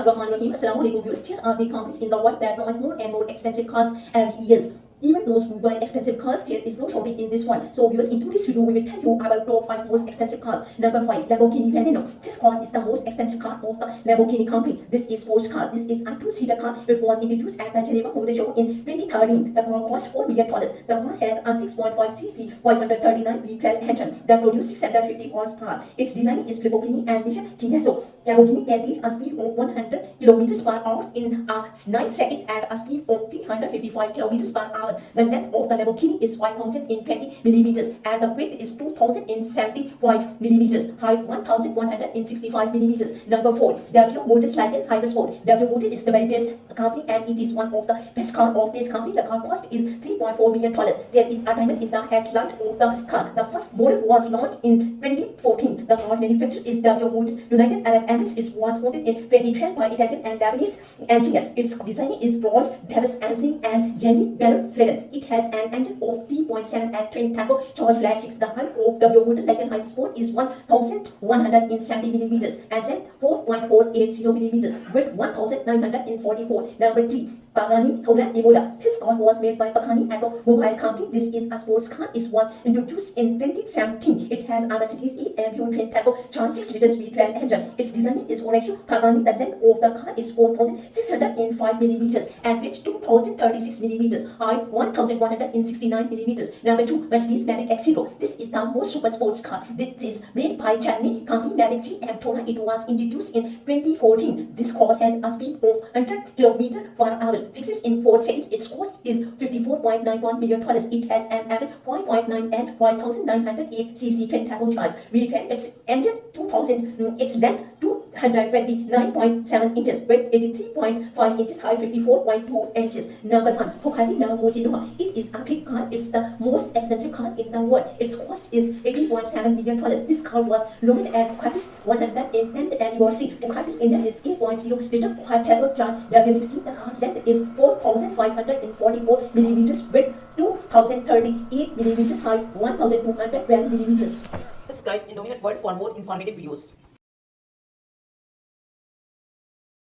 Bismillahirrahmanirrahim. Assalamualaikum viewers. Here are the companies in the world that launch more and more expensive cars every year. Even those who buy expensive cars, there is no shortage in this one. So viewers, in today's video, we will tell you about top 5 most expensive cars. Number 5, Lamborghini Veneno. This car is the most expensive car of the Lamborghini company. This is sports car. This is a two-seater car. It was introduced at the Geneva Motor Show in 2013. The car costs $4 million. The car has a 6.5cc 539 V12 engine that produces 650 horsepower. Its design is Lamborghini Ambition GSO. Lamborghini can reach a speed of 100 kilometers per hour in 9 seconds at a speed of 355 kilometers per hour. The length of the Lamborghini is 5,020 millimeters and the width is 2,075 millimeters, height 1,165 millimeters. Number 4, W Motorcycle Hypersport. W Motor is the very best company and it is one of the best car of this company. The car cost is $3.4 million. There is a diamond in the headlight of the car. The first model was launched in 2014. The car manufacturer is W Motor. United Arab Emirates was founded in 2012 by Italian and Lebanese engineer. Its designer is Rolf Davis Anthony and Jenny Bennett. It has an engine of 3.7 at twin turbo charged flat 6. The height of the Motorcycle Hypersport is 1,170 millimeters and length 4.480 millimeters, width 1,944. Number 3, Pagani Hora Imola. This car was made by Pagani Automobile Company. This is a sports car. It was introduced in 2017. It has a Mercedes-AMG twin turbo charged 6 liters V12 engine. Its design is Horacio Pagani. The length of the car is 4,605 millimeters and width 2,036 millimeters, height 1,169 millimeters. Number 2, Mercedes-Benz X0. This is the most super sports car. This is made by Germany company Mavic GM Tourer. It was introduced in 2014. This car has a speed of 100 km per hour. Fixes in 4 seconds. Its cost is $54.91 million. It has an average 5.9 and 5,908 cc twin turbocharged. Its engine 2,000. Its length 229.7 inches, width 83.5 inches, height 54.2 inches. Number 1, Bugatti Lamborghini. It is a big car. It's the most expensive car in the world. Its cost is $80.7 million. This car was launched at Bugatti's 110th anniversary. Bugatti engine is 8.0 liter quad turbocharged W60. The car length is 4,544 millimeters, width 2,038 millimeters, height 1,212 millimeters. Subscribe Indominate World for more informative videos.